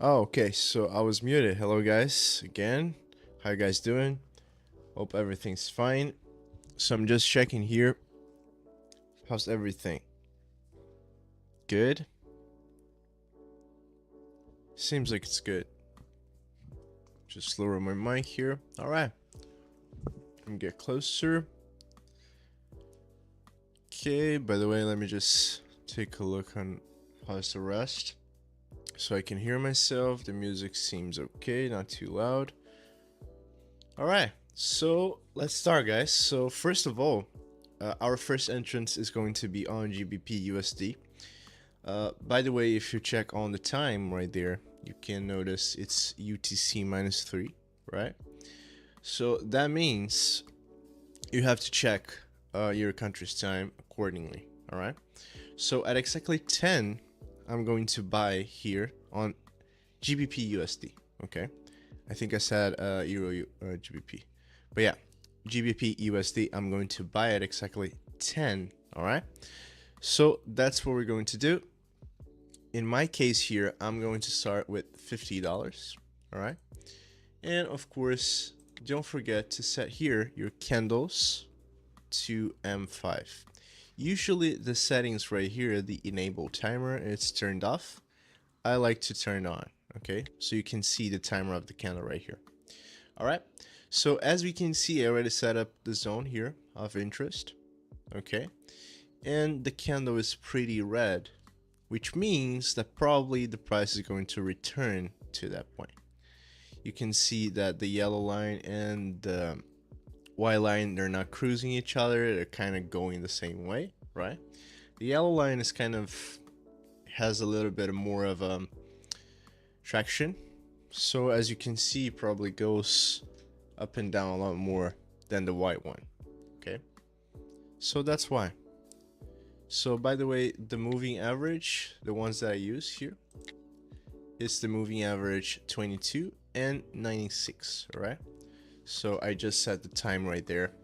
Oh, okay. So I was muted. Hello, guys. Again, how you guys doing? Hope everything's fine. So I'm just checking here. How's everything? Good? Seems like it's good. Just lower my mic here. All right. Let me get closer. Okay. By the way, let me just take a look on how's the rest, so I can hear myself. The music seems okay, not too loud. All right. So let's start, guys. So first of all, our first entrance is going to be on GBP USD. By the way, if you check on the time right there, you can notice it's UTC -3, right? So that means you have to check your country's time accordingly, all right? So at exactly 10, I'm going to buy here on GBP USD, okay? I think I said Euro GBP. But yeah, GBP USD, I'm going to buy at exactly 10, all right? So that's what we're going to do. In my case here, I'm going to start with $50, all right? And of course, don't forget to set here your candles to M5. Usually the settings right here, the enable timer, it's turned off. I like to turn on, okay? So you can see the timer of the candle right here. All right, so as we can see, I already set up the zone here of interest, okay? And the candle is pretty red, which means that probably the price is going to return to that point. You can see that the yellow line and the white line, they're not cruising each other, they're kind of going the same way, right? The yellow line is kind of has a little bit more of traction, so as you can see, probably goes up and down a lot more than the white one, okay? So that's why. So by the way, the moving average, the ones that I use here, is the moving average 22 and 96, all right? So I just set the time right there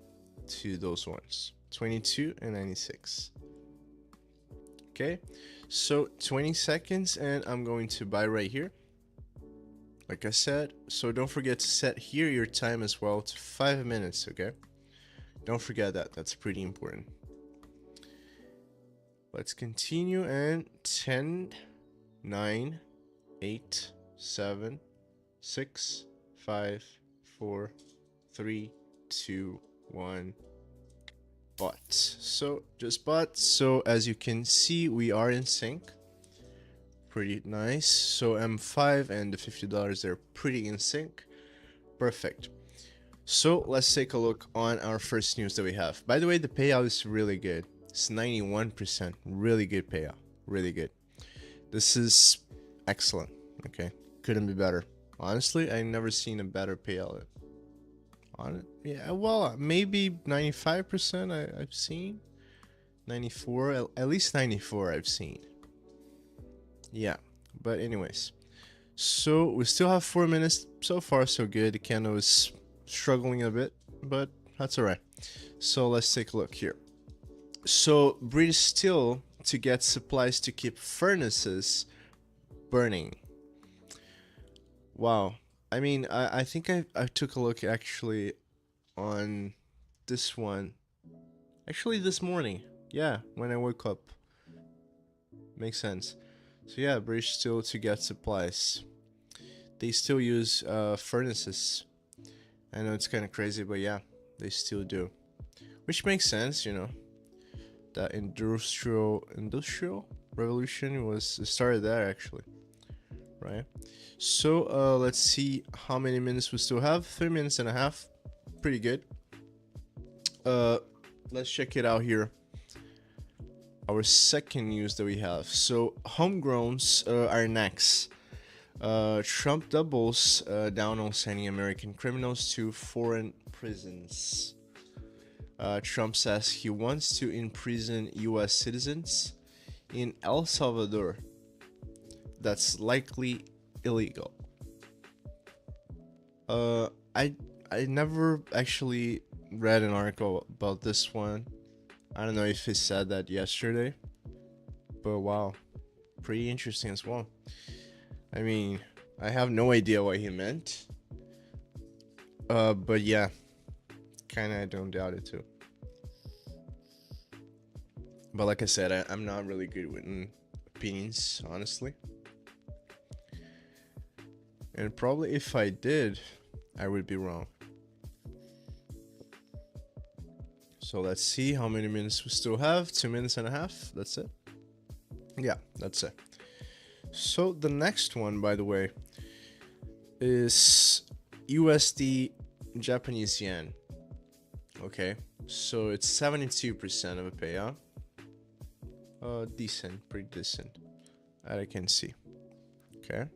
to those ones, 22 and 96. Okay, so 20 seconds, and I'm going to buy right here, like I said. So don't forget to set here your time as well to 5 minutes, okay? Don't forget that, that's pretty important. Let's continue, and 10, 9, 8, 7, 6, 5, 4, 3, 2, 1. Bought. So just bought. So as you can see, we are in sync. Pretty nice. So M5 and the $50, they're pretty in sync. Perfect. So let's take a look on our first news that we have. By the way, the payout is really good. It's 91%. Really good payout. Really good. This is excellent. Okay. Couldn't be better. Honestly, I never seen a better payout on it. Yeah, well, maybe 95% I've seen. 94, at least 94 I've seen. Yeah, but anyways. So we still have 4 minutes. So far so good. The candle is struggling a bit, but that's alright. So let's take a look here. So British Steel to get supplies to keep furnaces burning. Wow. I mean, I think I took a look actually on this one. Actually this morning. Yeah, when I woke up. Makes sense. So yeah, British Steel to get supplies. They still use furnaces. I know it's kind of crazy, but yeah, they still do. Which makes sense, you know. That industrial revolution was started there actually, right? So let's see how many minutes we still have. 3 minutes and a half, pretty good. Let's check it out here. Our second news that we have. So homegrowns are next. Trump doubles down on sending American criminals to foreign prisons. Trump says he wants to imprison US citizens in El Salvador. That's likely illegal. I never actually read an article about this one. I don't know if he said that yesterday, but wow, pretty interesting as well. I mean, I have no idea what he meant. But yeah, kinda I don't doubt it too. But like I said, I'm not really good with opinions, honestly. And probably if I did, I would be wrong. So let's see how many minutes we still have. 2 minutes and a half. That's it. Yeah, that's it. So the next one, by the way, is USD Japanese yen. Okay, so it's 72% of a payout. Decent, pretty decent, that I can see. Okay.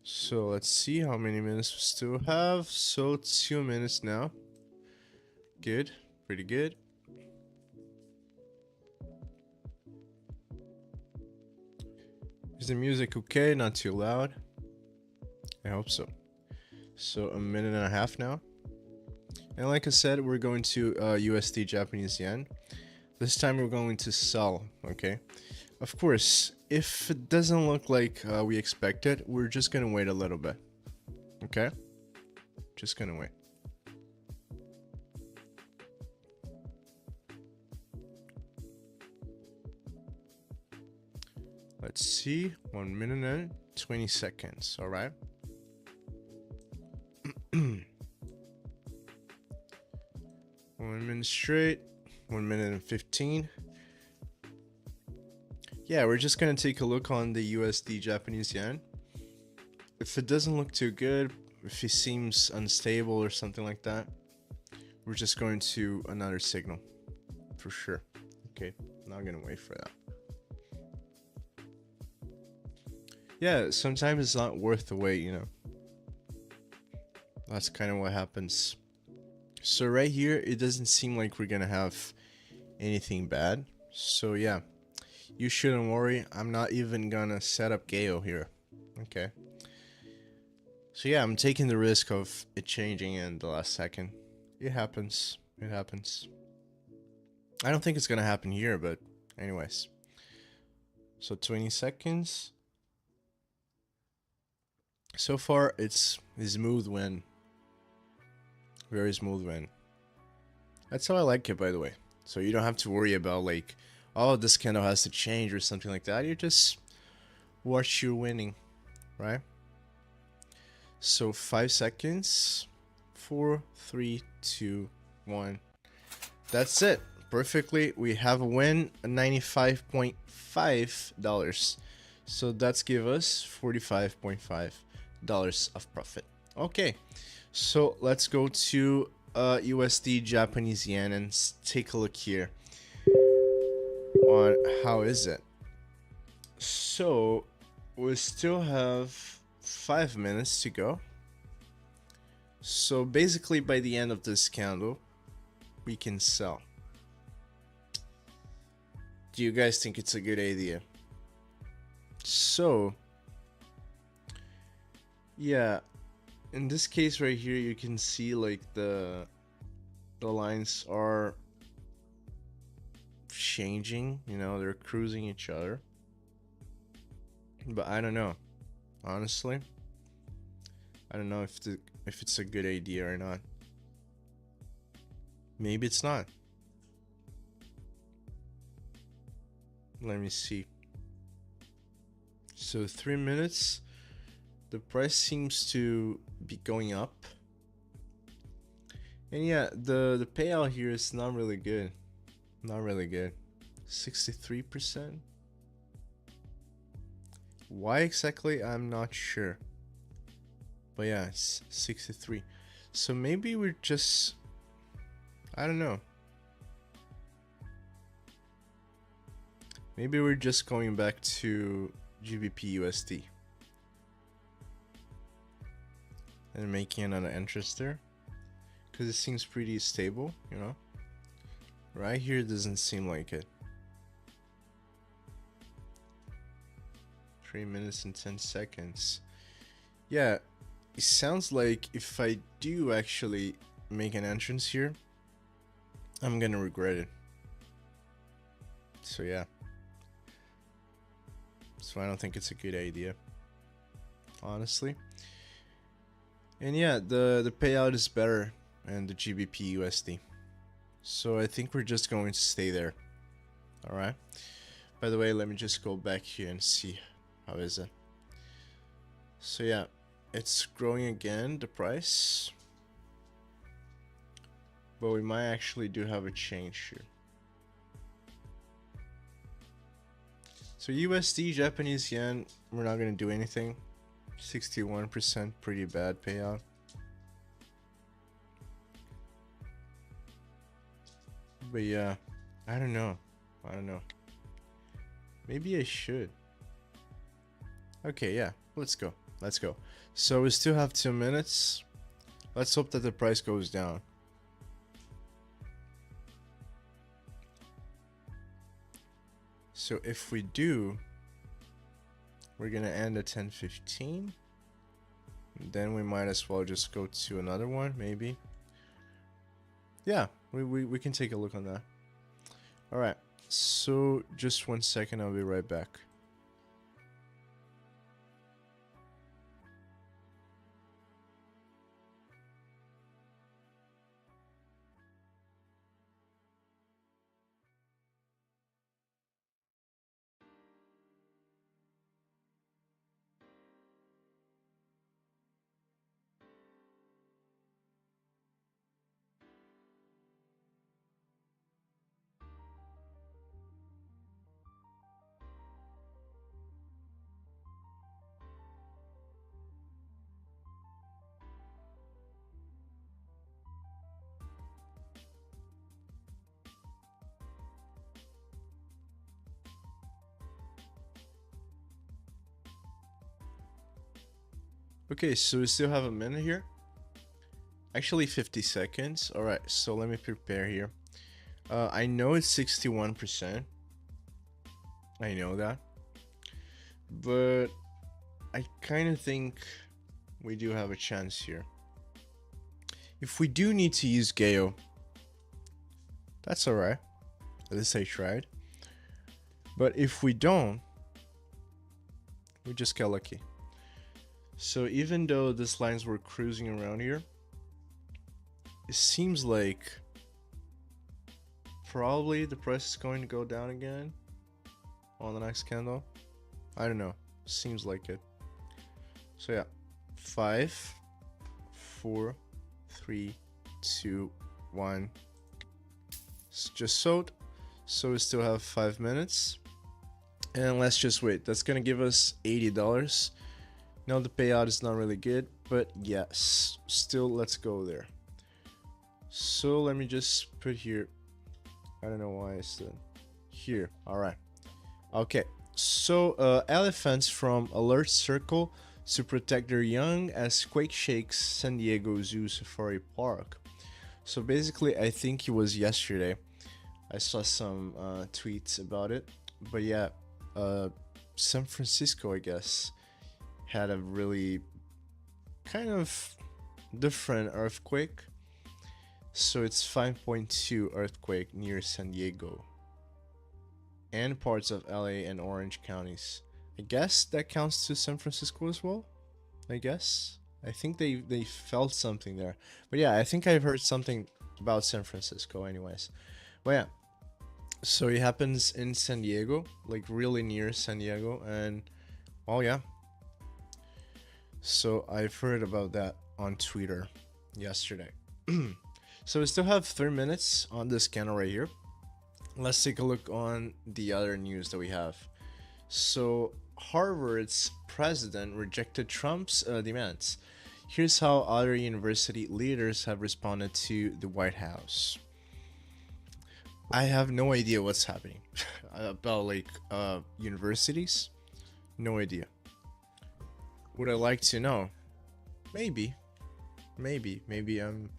So let's see how many minutes we still have. So 2 minutes now. Good, pretty good. Is the music okay? Not too loud? I hope so. So a minute and a half now. And like I said, we're going to USD Japanese yen. This time we're going to sell, okay? Of course, if it doesn't look like we expected, we're just gonna wait a little bit, okay? Just gonna wait. Let's see, 1 minute and 20 seconds, all right? 1 minute straight, 1 minute and 15. Yeah, we're just gonna take a look on the USD Japanese yen. If it doesn't look too good, if it seems unstable or something like that, we're just going to another signal for sure. Okay, not gonna wait for that. Yeah, sometimes it's not worth the wait, you know. That's kind of what happens. So right here, it doesn't seem like we're gonna have anything bad. So yeah, you shouldn't worry. I'm not even gonna set up Gale here. Okay. So yeah, I'm taking the risk of it changing in the last second. It happens. It happens. I don't think it's gonna happen here, but anyways. So 20 seconds. So far, it's a smooth win. Very smooth win. That's how I like it, by the way. So you don't have to worry about like, oh, this candle has to change or something like that. You just watch you winning, right? So 5 seconds. 4, 3, 2, 1. That's it. Perfectly. We have a win, $95.5. So that's give us $45.5 of profit. Okay. So let's go to USD Japanese yen and take a look here on how is it. So we still have 5 minutes to go. So basically by the end of this candle, we can sell. Do you guys think it's a good idea? So yeah, in this case right here, you can see like the lines are changing, you know, they're cruising each other. But I don't know. Honestly, I don't know if it's a good idea or not. Maybe it's not. Let me see. So 3 minutes. The price seems to be going up. And yeah, the payout here is not really good. Not really good. 63%. Why exactly? I'm not sure. But yeah, it's 63. So maybe we're just, I don't know. Maybe we're just going back to GBP USD and making another interest there, because it seems pretty stable, you know. Right here doesn't seem like it. 3 minutes and 10 seconds. Yeah, it sounds like if I do actually make an entrance here, I'm gonna regret it. So yeah. So I don't think it's a good idea. honestly. And yeah, the payout is better in the GBP USD. So I think we're just going to stay there. Alright. By the way, let me just go back here and see how is it. So yeah, it's growing again, the price. But we might actually do have a change here. So USD, Japanese yen, we're not going to do anything. 61%, pretty bad payout. But yeah, I don't know. Maybe I should. Okay, yeah, let's go. So we still have 2 minutes. Let's hope that the price goes down. So if we do, we're gonna end at 10:15. Then we might as well just go to another one, maybe. Yeah, we can take a look on that. Alright, so just 1 second, I'll be right back. Okay, so we still have a minute here. Actually 50 seconds. Alright, so let me prepare here. I know it's 61%. I know that. But I kind of think we do have a chance here. If we do need to use Gale, that's alright. At least I tried. But if we don't, we just get lucky. So even though these lines were cruising around here, it seems like probably the price is going to go down again on the next candle. I don't know. Seems like it. So yeah. 5, 4, 3, 2, 1. It's just sold. So we still have 5 minutes. And let's just wait. That's gonna give us $80. Now the payout is not really good, but yes, still let's go there. So let me just put here. I don't know why I said here. All right. Okay. So elephants from Alert Circle to protect their young as quake shakes San Diego Zoo Safari Park. So basically, I think it was yesterday. I saw some tweets about it, but yeah, San Francisco, I guess, had a really kind of different earthquake. So it's 5.2 earthquake near San Diego and parts of LA and Orange counties. I guess that counts to San Francisco as well. I guess. I think they felt something there. But yeah, I think I've heard something about San Francisco anyways. But yeah. So it happens in San Diego, like really near San Diego, and well, yeah. So I've heard about that on Twitter yesterday. So we still have 3 minutes on this channel right here. Let's take a look on the other news that we have. So Harvard's president rejected Trump's demands. Here's how other university leaders have responded to the White House. I have no idea what's happening about like universities. No idea. Would I like to know? Maybe I'm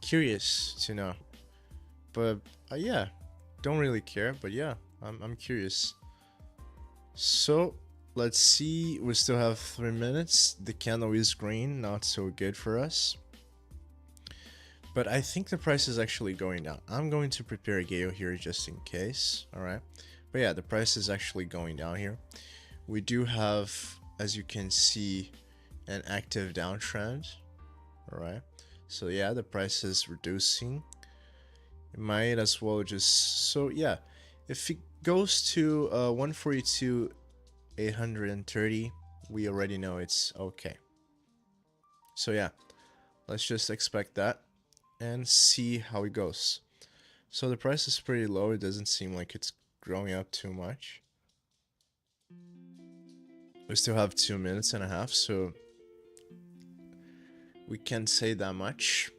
curious to know. But yeah, don't really care. But yeah, I'm curious. So let's see. We still have 3 minutes. The candle is green, not so good for us. But I think the price is actually going down. I'm going to prepare a Gale here just in case. Alright. But yeah, the price is actually going down here. We do have, as you can see, an active downtrend. All right, so yeah, the price is reducing. It might as well just, so yeah, if it goes to 142,830, we already know it's okay. So yeah, let's just expect that and see how it goes. So the price is pretty low. It doesn't seem like it's growing up too much. We still have 2.5 minutes, so we can't say that much.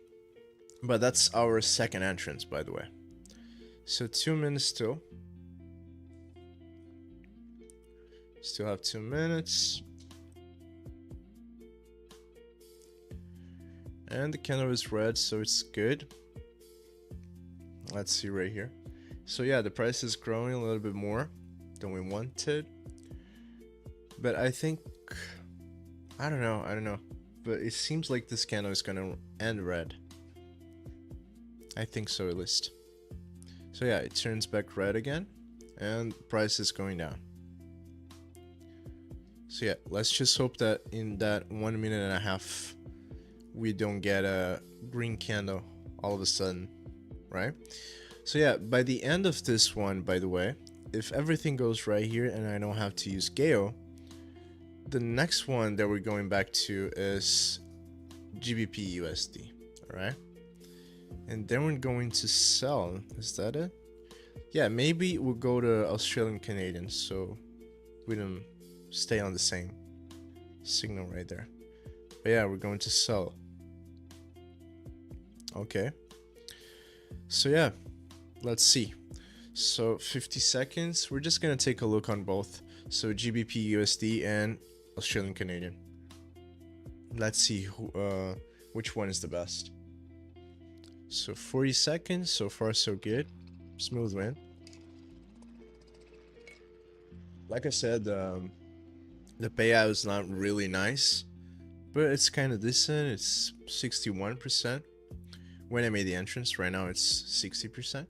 But that's our second entrance, by the way. So 2 minutes still. Still have 2 minutes. And the candle is red, so it's good. Let's see right here. So yeah, the price is growing a little bit more than we wanted. But I think, I don't know. But it seems like this candle is gonna end red. I think so, at least. So yeah, it turns back red again, and price is going down. So yeah, let's just hope that in that 1.5 minutes, we don't get a green candle all of a sudden, right? So yeah, by the end of this one, by the way, if everything goes right here and I don't have to use Gale, the next one that we're going back to is GBP USD, all right? And then we're going to sell. Is that it? Yeah, maybe we'll go to Australian Canadian, so we don't stay on the same signal right there. But yeah, we're going to sell. Okay. So yeah, let's see. So 50 seconds. We're just gonna take a look on both. So GBP USD and Australian Canadian. Let's see which one is the best. So 40 seconds. So far so good. Smooth win. Like I said, the payout is not really nice, but it's kind of decent. It's 61%. When I made the entrance, right now it's 60%.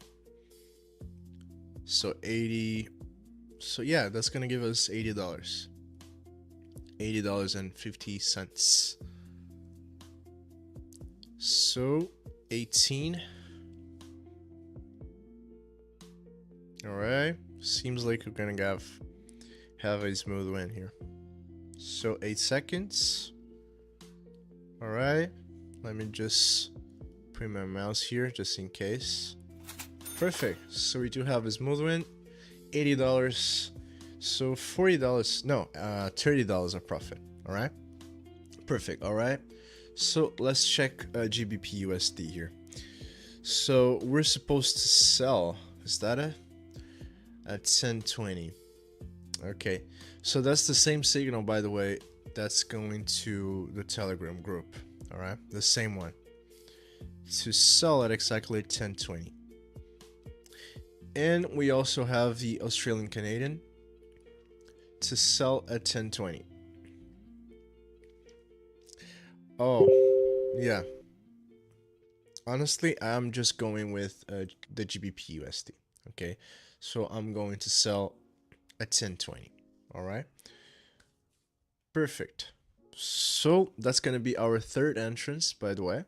So 80. So yeah, that's gonna give us $80. $80.50. So 18. Alright. Seems like we're gonna have a smooth win here. So 8 seconds. Alright. Let me just put my mouse here just in case. Perfect. So we do have a smooth win. $80. So $40. No, $30 of profit. Alright. Perfect. Alright. So let's check GBP USD here. So we're supposed to sell. Is that it? At 1020. Okay. So that's the same signal, by the way, that's going to the Telegram group. Alright. The same one. To sell at exactly 1020. And we also have the Australian Canadian to sell at 1020. Oh, yeah. Honestly, I'm just going with the GBP USD. Okay, so I'm going to sell at 1020. All right. Perfect. So that's gonna be our third entrance, by the way.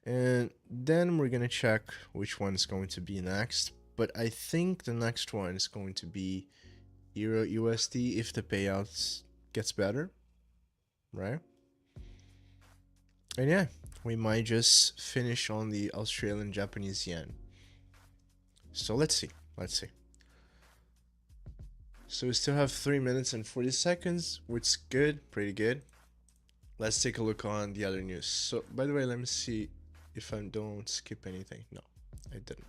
And then we're gonna check which one is going to be next. But I think the next one is going to be Euro USD if the payouts gets better, right? And yeah, we might just finish on the Australian Japanese yen. So let's see. So we still have 3 minutes and 40 seconds, which is good, pretty good. Let's take a look on the other news. So by the way, let me see if I don't skip anything. No, I didn't.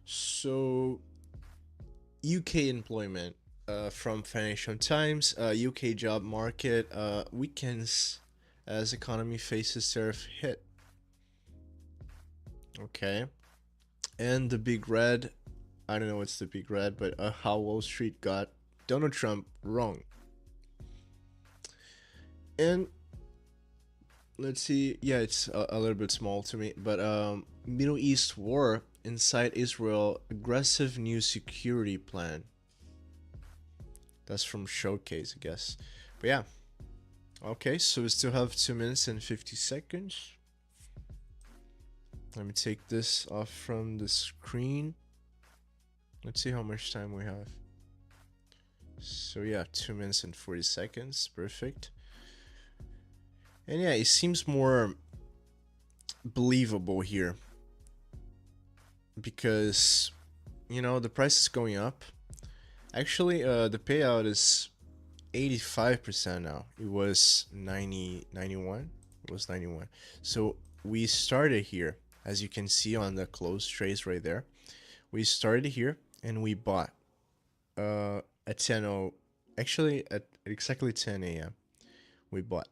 So UK employment from Financial Times. UK job market weakens as economy faces tariff hit. Okay. And the big red, I don't know what's the big red, but how Wall Street got Donald Trump wrong. And let's see, yeah, it's a little bit small to me, but Middle East war inside Israel, aggressive new security plan. That's from Showcase, I guess. But yeah, Okay, so we still have 2 minutes and 50 seconds. Let me take this off from the screen. Let's see how much time we have. So yeah, 2 minutes and 40 seconds. Perfect. And yeah, it seems more believable here because, you know, the price is going up. Actually, the payout is 85% now. It was 91. It was 91. So we started here, as you can see on the close trace right there. We started here and we bought at 10 actually at exactly 10 a.m. we bought.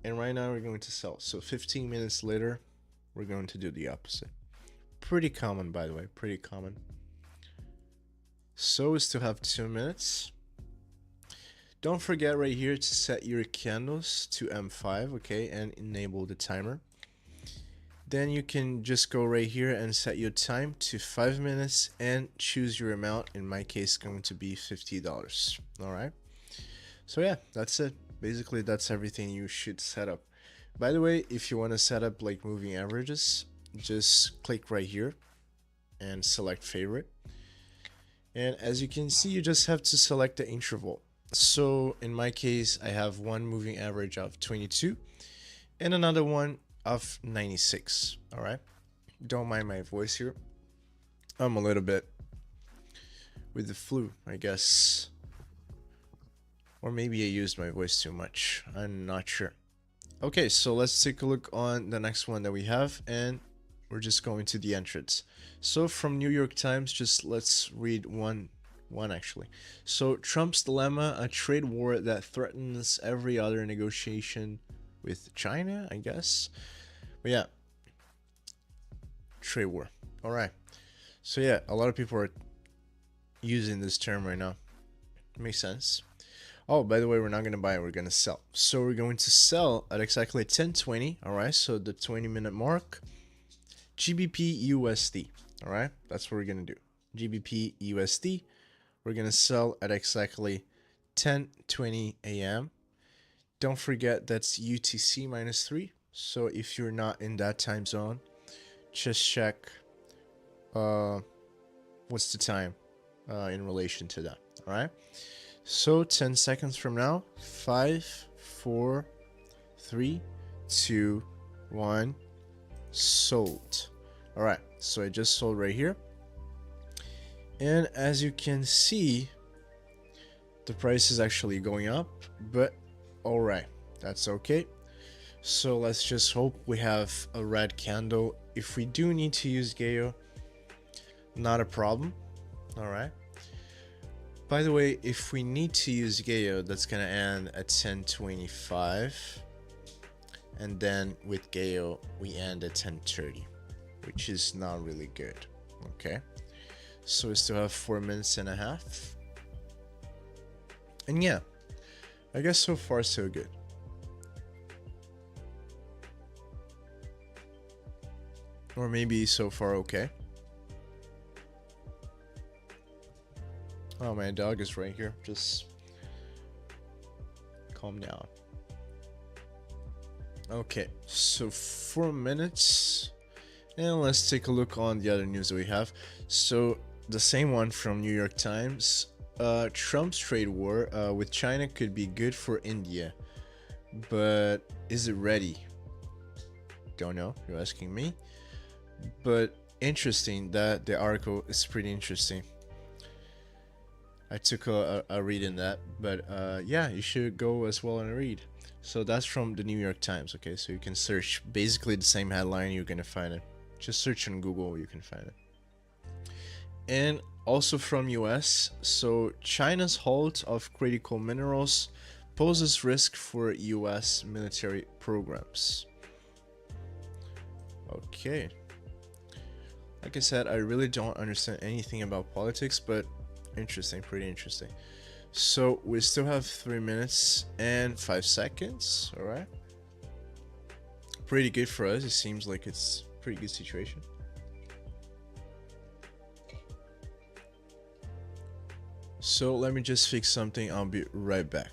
And right now we're going to sell. So 15 minutes later, we're going to do the opposite. Pretty common, by the way, pretty common. So we still have 2 minutes. Don't forget right here to set your candles to M5, okay, and enable the timer. Then you can just go right here and set your time to 5 minutes and choose your amount. In my case, going to be $50. All right. So yeah, that's it. Basically, that's everything you should set up. By the way, if you want to set up like moving averages, just click right here and select favorite. And as you can see, you just have to select the interval. So in my case, I have one moving average of 22 and another one of 96. All right. Don't mind my voice here. I'm a little bit with the flu, I guess. Or maybe I used my voice too much. I'm not sure. Okay, so let's take a look on the next one that we have, and we're just going to the entrance. So from New York Times, just let's read one actually. So Trump's dilemma, a trade war that threatens every other negotiation with China, I guess. But yeah, trade war. All right. So yeah, a lot of people are using this term right now. Makes sense. Oh, by the way, we're not going to buy it. We're going to sell. So we're going to sell at exactly 10:20. All right. So the 20-minute mark. GBP USD. All right. That's what we're going to do. GBP USD. We're going to sell at exactly 10:20 a.m. Don't forget that's UTC -3. So if you're not in that time zone, just check what's the time in relation to that. All right. So 10 seconds from now, 5, 4, 3, 2, 1, sold. All right, so I just sold right here. And as you can see, the price is actually going up, but all right, that's okay. So let's just hope we have a red candle. If we do need to use Gaio, not a problem. All right. By the way, if we need to use Gaio, that's gonna end at 10:25, and then with Gaio we end at 10:30, which is not really good. Okay, so we still have 4 minutes and a half, and yeah, I guess so far so good. Or maybe so far okay. Oh, my dog is right here. Just calm down. Okay, so 4 minutes. And let's take a look on the other news that we have. So the same one from New York Times. Trump's trade war with China could be good for India. But is it ready? Don't know. You're asking me. But interesting that the article is pretty interesting. I took a read in that, but yeah, you should go as well and read. So that's from the New York Times, okay? So you can search basically the same headline, you're gonna find it. Just search on Google, you can find it. And also from US, so China's halt of critical minerals poses risk for US military programs. Okay. Like I said, I really don't understand anything about politics, but interesting, pretty interesting. So we still have 3 minutes and 5 seconds. All right, pretty good for us. It seems like it's a pretty good situation. So let me just fix something. I'll be right back.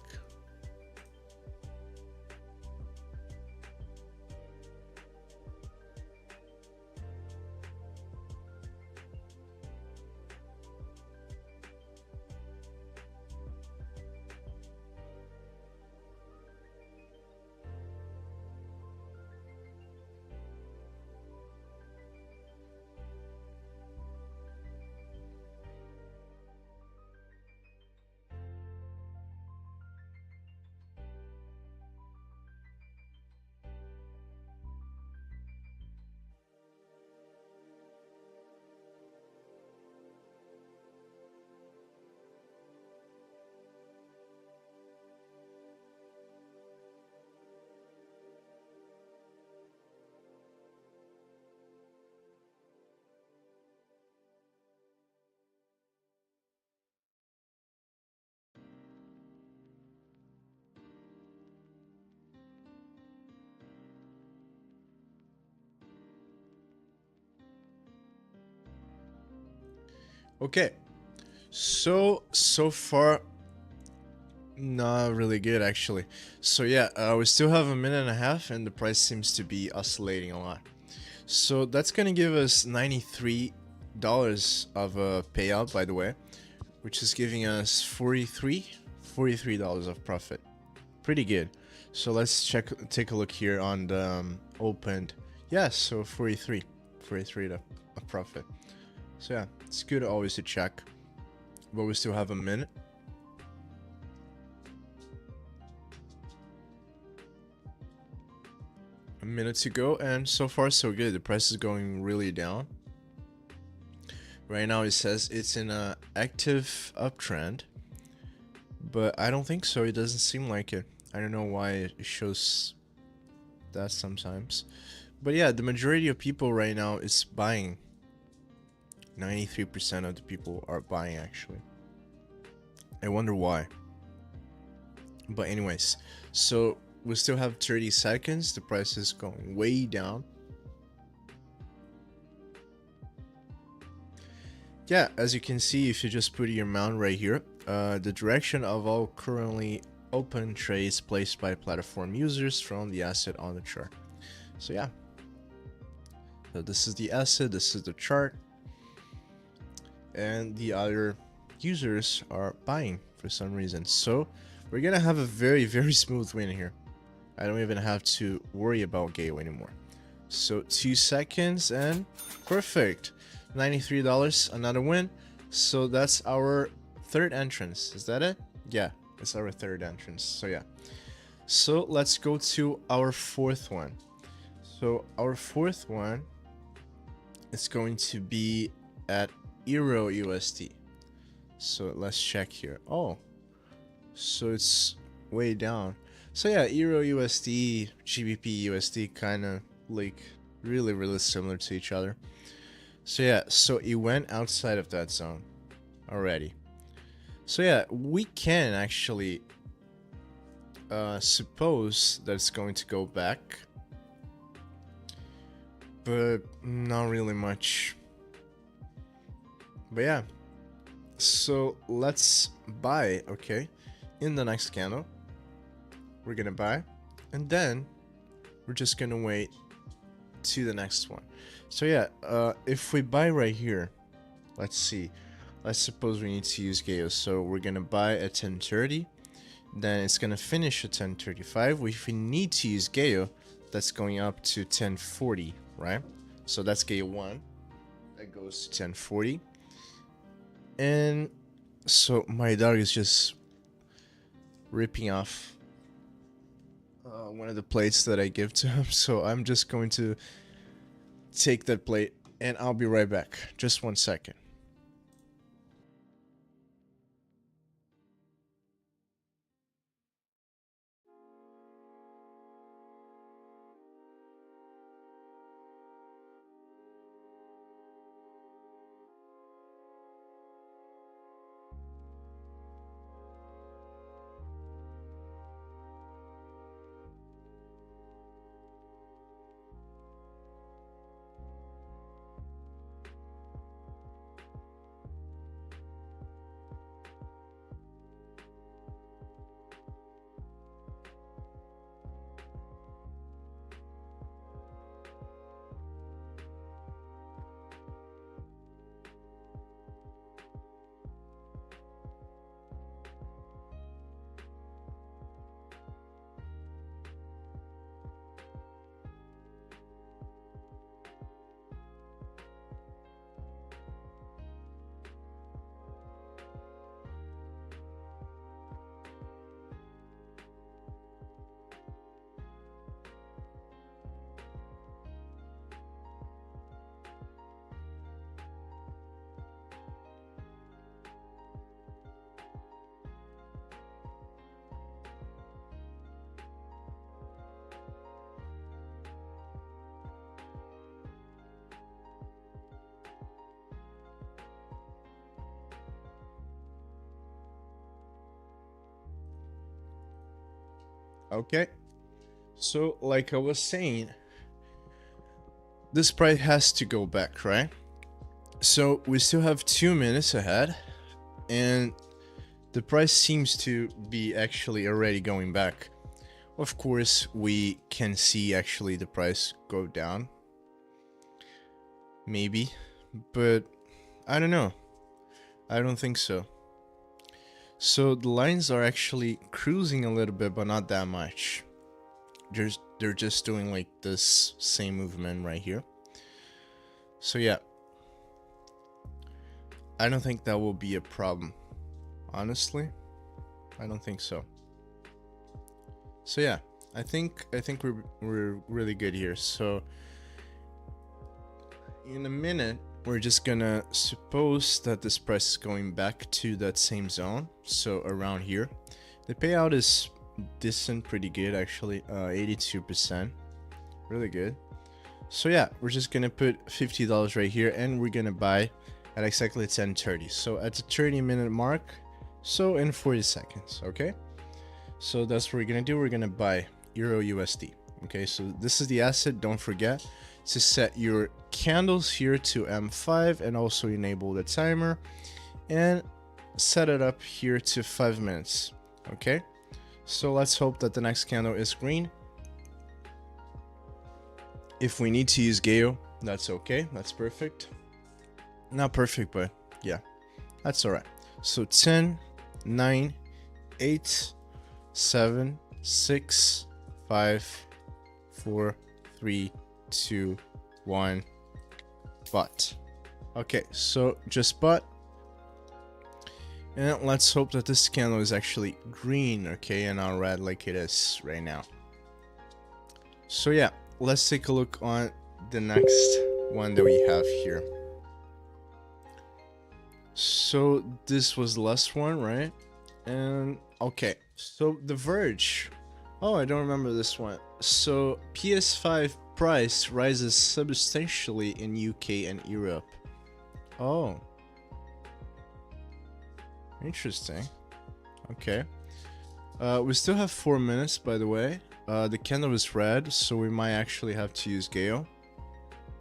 Okay, so far not really good actually. So yeah, we still have a minute and a half, and the price seems to be oscillating a lot. So that's gonna give us $93 of a payout, by the way, which is giving us $43 of profit. Pretty good. So let's take a look here on the opened. Yeah, so 43 of profit. So yeah, it's good always to check, but we still have a minute. A minute to go, and so far so good. The price is going really down. Right now it says it's in a active uptrend, but I don't think so. It doesn't seem like it. I don't know why it shows that sometimes. But yeah, the majority of people right now is buying. 93% of the people are buying actually. I wonder why. But anyways, so we still have 30 seconds. The price is going way down. Yeah, as you can see, if you just put your mount right here, the direction of all currently open trades placed by platform users from the asset on the chart. So yeah, so this is the asset, this is the chart, and the other users are buying for some reason. So we're gonna have a very smooth win here. I don't even have to worry about Gale anymore. So 2 seconds and perfect. $93, another win. So that's our third entrance. Is that it? Yeah, it's our third entrance. So yeah. So let's go to our fourth one. So our fourth one is going to be at Euro USD. So let's check here. Oh, so it's way down. So yeah, Euro USD, GBP USD kind of like really similar to each other. So yeah, so it went outside of that zone already. So yeah, we can actually suppose that it's going to go back, but not really much. But yeah, so let's buy, okay? In the next candle, we're gonna buy, and then we're just gonna wait to the next one. So yeah, if we buy right here, let's see, let's suppose we need to use Gale. So we're gonna buy at 10:30, then it's gonna finish at 10:35. If we need to use Gale, that's going up to 10:40, right? So that's Gale 1, that goes to 10:40. And so my dog is just ripping off one of the plates that I give to him. So I'm just going to take that plate and I'll be right back. Just 1 second. Okay, so like I was saying, this price has to go back, right? So we still have 2 minutes ahead, and the price seems to be actually already going back. Of course, we can see actually the price go down. Maybe, but I don't know. I don't think so. So the lines are actually cruising a little bit, but not that much. They're just doing like this same movement right here. So yeah, I don't think that will be a problem. Honestly, I don't think so. So yeah, I think we're really good here. So in a minute, we're just gonna suppose that this price is going back to that same zone, so around here. The payout is decent, pretty good actually, 82%, really good. So yeah, we're just gonna put $50 right here, and we're gonna buy at exactly 10:30. So at the 30-minute mark, so in 40 seconds, okay? So that's what we're gonna do. We're gonna buy Euro USD. Okay, so this is the asset. Don't forget to set your candles here to M5 and also enable the timer and set it up here to 5 minutes. Okay, so let's hope that the next candle is green. If we need to use Gale, that's okay. That's perfect. Not perfect, but yeah, that's all right. So 10, 9, 8, 7, 6, 5, 4, 3, 2, 1, but. Okay, so just but. And let's hope that this candle is actually green, okay, and not red like it is right now. So yeah, let's take a look on the next one that we have here. So this was the last one, right? And okay, so The Verge. Oh, I don't remember this one. So PS5 price rises substantially in UK and Europe. Oh, interesting. Okay. We still have 4 minutes, by the way. The candle is red, so we might actually have to use Gale.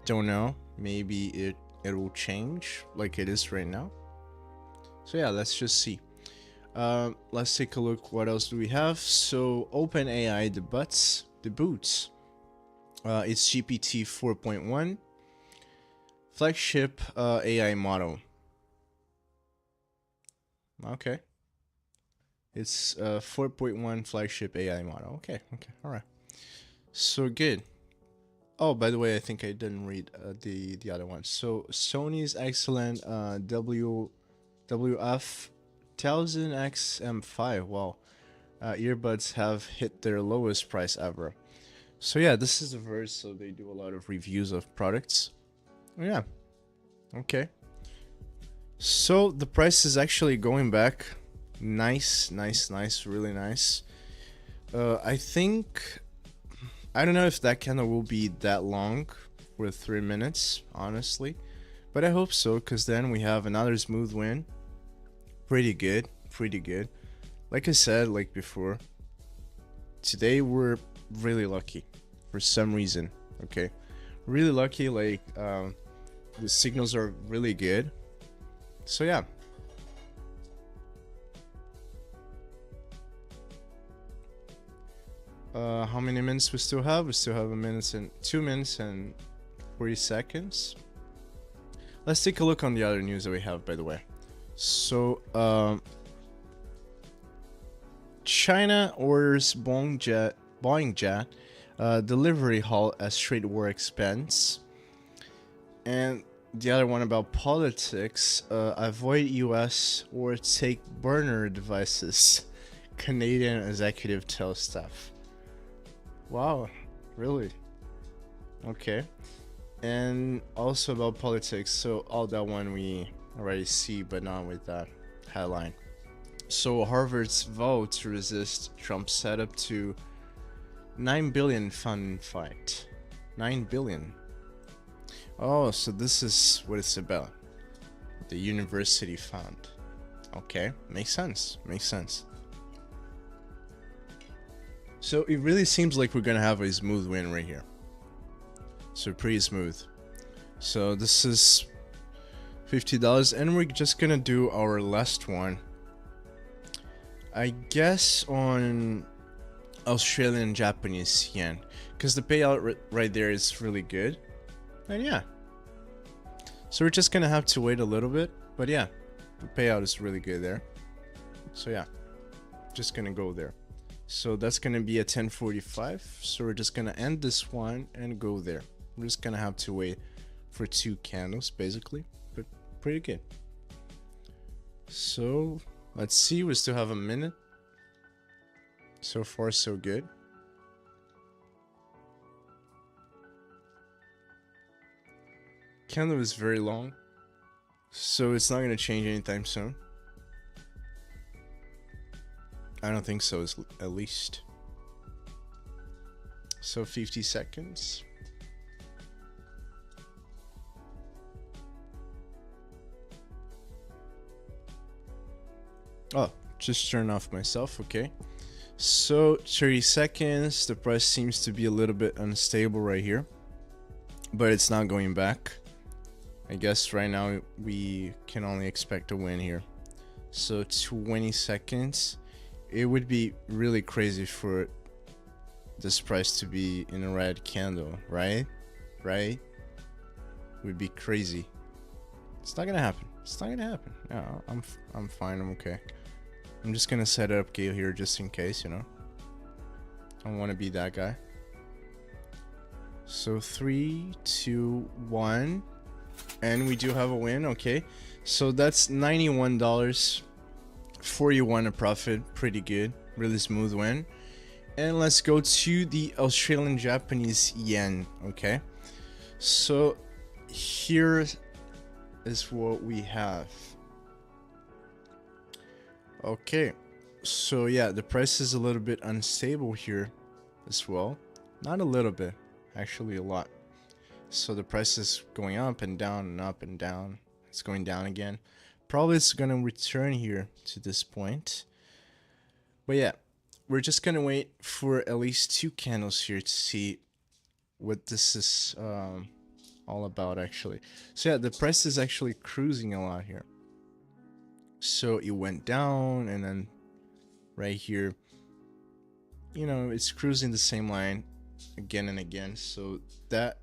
Don't know. Maybe it will change like it is right now. So yeah, let's just see. Let's take a look. What else do we have? So OpenAI debuts. It's GPT 4.1 flagship AI model. Okay. It's 4.1 flagship AI model. Okay, all right. So good. Oh, by the way, I think I didn't read the other one. So Sony's excellent WF 1000X-M5. Wow. Earbuds have hit their lowest price ever. So yeah, this is The Verge, so they do a lot of reviews of products. Yeah. Okay. So the price is actually going back. Nice, really nice. I think, I don't know if that candle will be that long for 3 minutes, honestly, but I hope so, because then we have another smooth win. Pretty good. Like I said, like before, today we're really lucky for some reason. Okay, really lucky. Like the signals are really good. So yeah. How many minutes we still have? We still have 2 minutes and 40 seconds. Let's take a look on the other news that we have, by the way. So, China orders Boeing jet delivery hall as trade war expense. And the other one about politics, avoid US or take burner devices. Canadian executive tells staff. Wow, really? Okay. And also about politics, so all that one we already see, but not with that headline. So Harvard's vote to resist Trump's setup to $9 billion fund fight. $9 billion. Oh, so this is what it's about. The university fund. Okay, makes sense. So it really seems like we're gonna have a smooth win right here. So pretty smooth. So this is $50, and we're just gonna do our last one. I guess on Australian Japanese yen, because the payout right there is really good. And yeah, so we're just gonna have to wait a little bit, but yeah, the payout is really good there. So yeah, just gonna go there. So that's gonna be a 1045. So we're just gonna end this one and go there. We're just gonna have to wait for 2 candles basically, but pretty good. So let's see, we still have a minute. So far so good. Candle is very long, so it's not gonna change anytime soon. I don't think so, at least. So 50 seconds. Oh, just turn off myself, okay. So 30 seconds, the price seems to be a little bit unstable right here, but it's not going back. I guess right now we can only expect a win here. So 20 seconds. It would be really crazy for this price to be in a red candle, right? Right? It would be crazy. It's not gonna happen. It's not gonna happen. No, I'm fine. I'm okay. I'm just gonna set up Gale here just in case, you know. I don't want to be that guy. So 3, 2, 1, and we do have a win. Okay, so that's $91. 41 a profit, pretty good, really smooth win. And let's go to the Australian Japanese yen. Okay, so here is what we have. Okay, so yeah, the price is a little bit unstable here as well. Not a little bit, actually a lot. So the price is going up and down and up and down. It's going down again. Probably it's gonna return here to this point. But yeah, we're just gonna wait for at least 2 candles here to see what this is all about actually. So yeah, the price is actually cruising a lot here. So it went down and then right here, you know, it's cruising the same line again and again. So that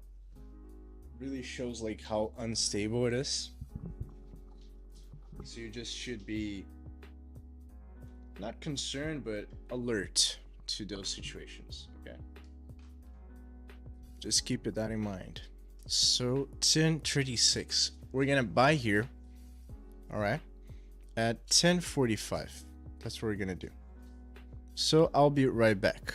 really shows like how unstable it is. So you just should be not concerned, but alert to those situations, okay? Just keep that in mind. So 1036, we're gonna buy here, all right, at 1045. That's what we're gonna do. So I'll be right back.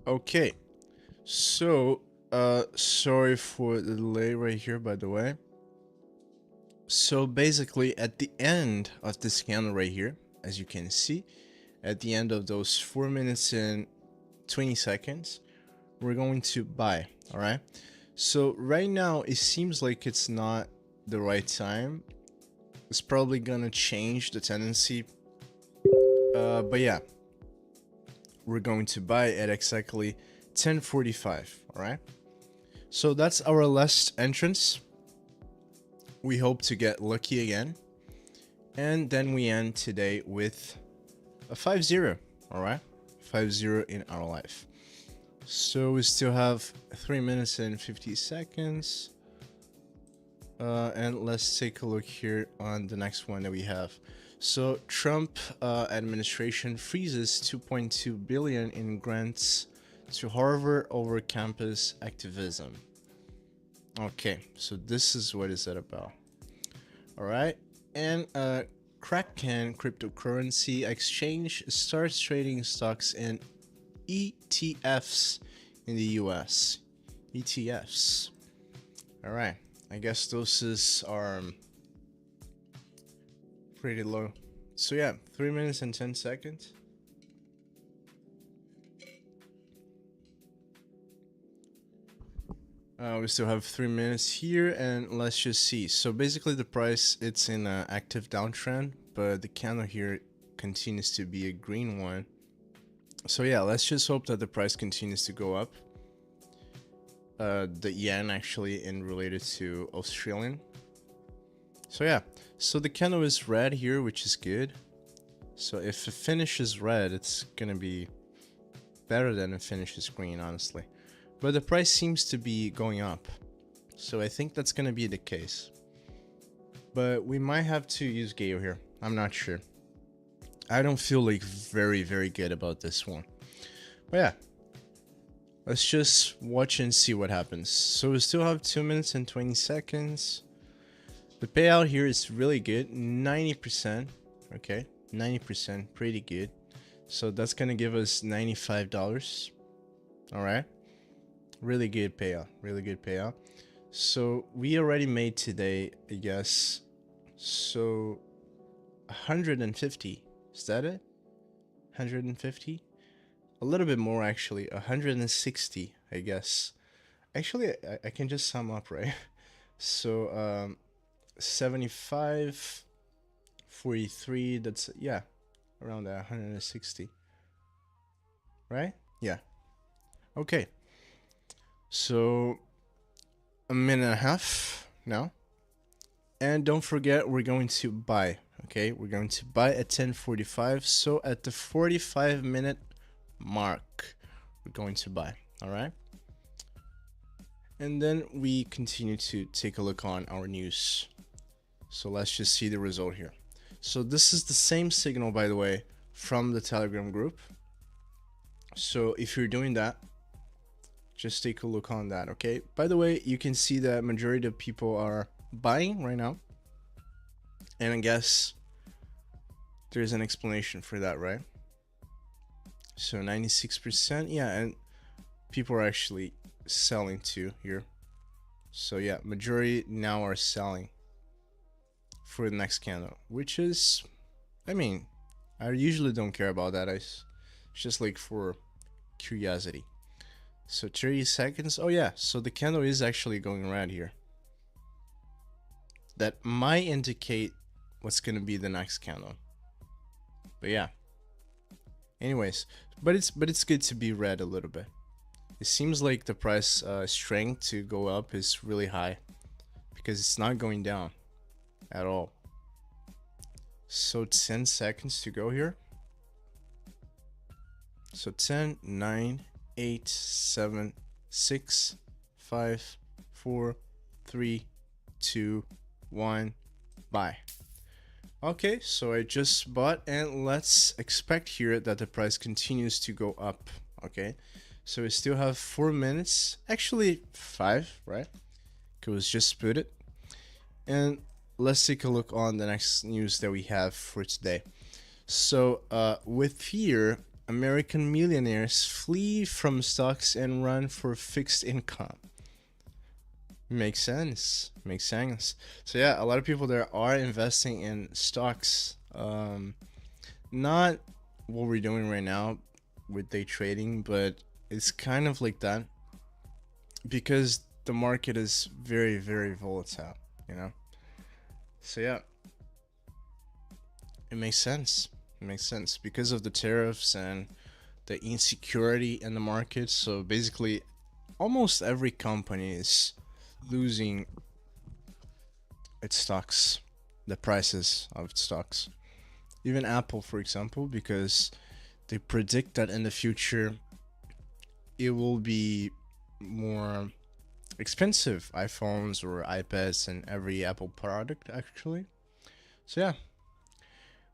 Okay, so sorry for the delay right here, by the way. So basically, at the end of this candle right here, as you can see, at the end of those 4 minutes and 20 seconds, we're going to buy. All right. So right now, it seems like it's not the right time. It's probably gonna change the tendency. But yeah, we're going to buy at exactly 10:45. All right. So that's our last entrance. We hope to get lucky again. And then we end today with a 5-0. All right. 5-0 in our life. So we still have 3 minutes and 50 seconds. And let's take a look here on the next one that we have. So Trump administration freezes 2.2 billion in grants to Harvard over campus activism. Okay, so this is what is that about. All right, and Kraken cryptocurrency exchange starts trading stocks and ETFs in the US. ETFs. All right, I guess those are pretty low. So yeah, 3 minutes and 10 seconds. We still have 3 minutes here, and let's just see. So basically the price, it's in an active downtrend, but the candle here continues to be a green one. So yeah, let's just hope that the price continues to go up. The yen actually in related to Australian. So yeah, so the candle is red here, which is good. So if it finishes red, it's gonna be better than it finishes green, honestly. But the price seems to be going up, so I think that's gonna be the case. But we might have to use Gale here. I'm not sure. I don't feel like very good about this one. But yeah, let's just watch and see what happens. So we still have 2 minutes and 20 seconds. The payout here is really good, 90%. Okay, 90%, pretty good. So that's gonna give us $95. All right, really good payout, really good payout. So we already made today, I guess, so 150. Is that it? 150? A little bit more actually, 160, I guess. Actually, I can just sum up, right? So 75, 43, that's, yeah, around that, 160, right? Yeah. Okay, so a minute and a half now, and don't forget, we're going to buy. Okay, we're going to buy at 10:45. So at the 45-minute mark, we're going to buy. All right, and then we continue to take a look on our news. So let's just see the result here. So this is the same signal, by the way, from the Telegram group. So if you're doing that, just take a look on that. Okay, by the way, you can see that majority of people are buying right now, and I guess there's an explanation for that, right? So 96%, yeah, and people are actually selling too here. So yeah, majority now are selling for the next candle, which is, I mean, I usually don't care about that. It's just like for curiosity. So 30 seconds. Oh yeah, so the candle is actually going red here. That might indicate what's gonna be the next candle. But yeah. Anyways, but it's good to be red a little bit. It seems like the price strength to go up is really high because it's not going down at all. So 10 seconds to go here. So 10, 9, 8, 7, 6, 5, 4, 3, 2, 1, buy. Okay, so I just bought, and let's expect here that the price continues to go up. Okay, so we still have 4 minutes, actually 5, right? Because just put it. And let's take a look on the next news that we have for today. So with fear American millionaires flee from stocks and run for fixed income. Makes sense. Makes sense. So yeah, a lot of people there are investing in stocks. Not what we're doing right now with day trading, but it's kind of like that because the market is very, very volatile, you know? So yeah, it makes sense. It makes sense because of the tariffs and the insecurity in the market. So basically, almost every company is losing its stocks, the prices of its stocks. Even Apple, for example, because they predict that in the future it will be more expensive iPhones or iPads and every Apple product actually. So yeah.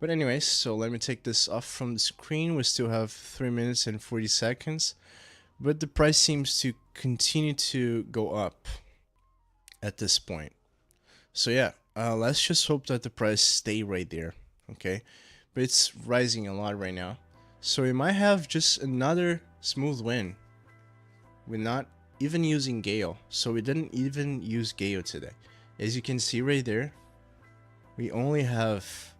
But anyways, so let me take this off from the screen. We still have 3 minutes and 40 seconds, but the price seems to continue to go up at this point. So yeah, let's just hope that the price stay right there, okay? But it's rising a lot right now, so we might have just another smooth win. We're not even using Gale, so we didn't even use Gale today. As you can see right there, we only have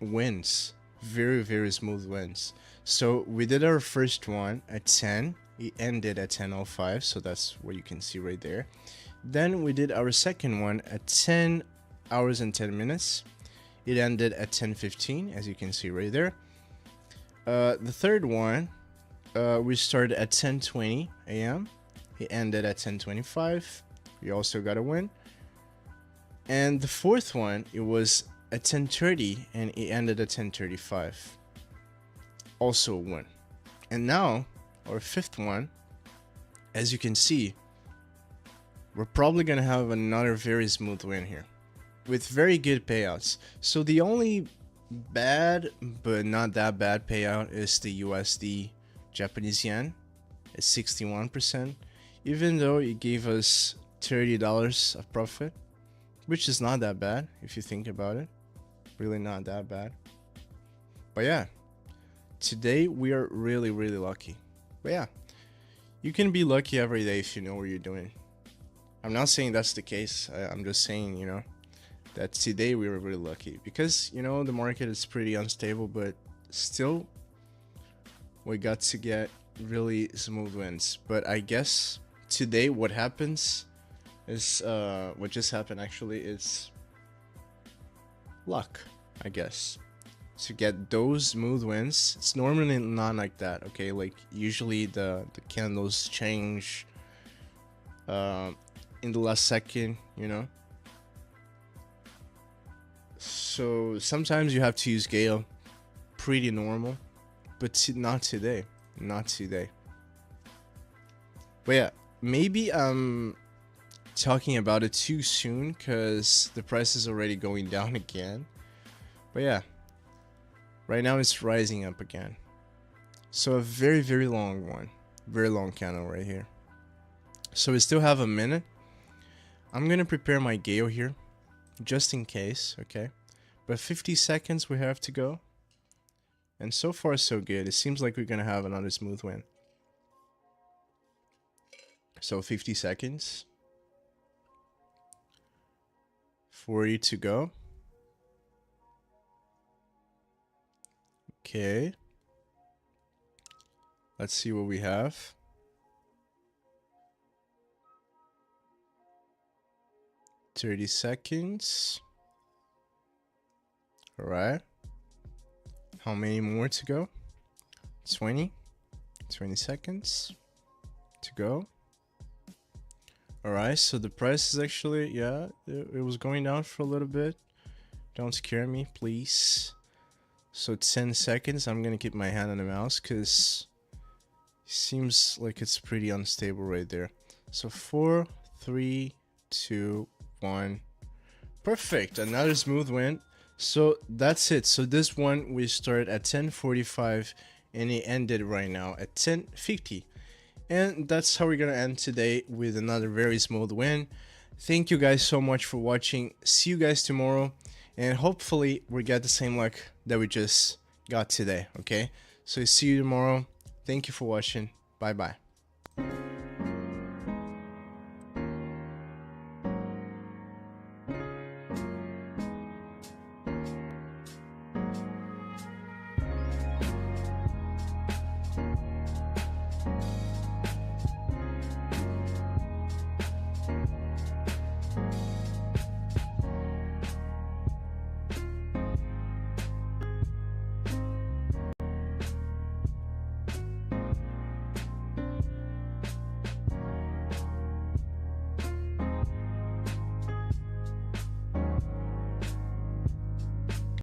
wins, very, very smooth wins. So we did our first one at 10, it ended at 10:05, so that's what you can see right there. Then we did our second one at 10 hours and 10 minutes. It ended at 10:15, as you can see right there. The third one, we started at 10:20 a.m. It ended at 10:25. We also got a win. And the fourth one, it was at 10:30 and it ended at 10:35. Also a win. And now, our fifth one, as you can see, we're probably gonna have another very smooth win here with very good payouts. So the only bad but not that bad payout is the USD Japanese yen at 61%, even though it gave us $30 of profit, which is not that bad if you think about it. Really not that bad. But yeah, today we are really, really lucky. But yeah, you can be lucky every day if you know what you're doing. I'm not saying that's the case. I'm just saying, you know, that today we were really lucky because, you know, the market is pretty unstable, but still we got to get really smooth wins. But I guess today what happens is, what just happened actually is luck, I guess. To get those smooth wins, it's normally not like that, okay? Like usually the candles change in the last second, you know? So sometimes you have to use Gale, pretty normal, but not today, not today. But yeah, maybe I'm talking about it too soon because the price is already going down again. But yeah, right now it's rising up again. So a very, very long one, very long candle right here. So we still have a minute. I'm gonna prepare my Gale here, just in case, okay? But 50 seconds we have to go. And so far so good. It seems like we're gonna have another smooth win. So 50 seconds. 40 to go. Okay. Let's see what we have. $30 seconds. All right. How many more to go? 20 seconds to go. All right, so the price is actually, yeah, it was going down for a little bit. Don't scare me, please. So 10 seconds. I'm gonna keep my hand on the mouse because it seems like it's pretty unstable right there. So 4, 3, 2, 1. Perfect. Another smooth win. So that's it. So this one we started at 10:45 and it ended right now at 10:50. And that's how we're gonna end today, with another very smooth win. Thank you guys so much for watching. See you guys tomorrow, and hopefully we get the same luck that we just got today. Okay, so see you tomorrow. Thank you for watching. Bye bye.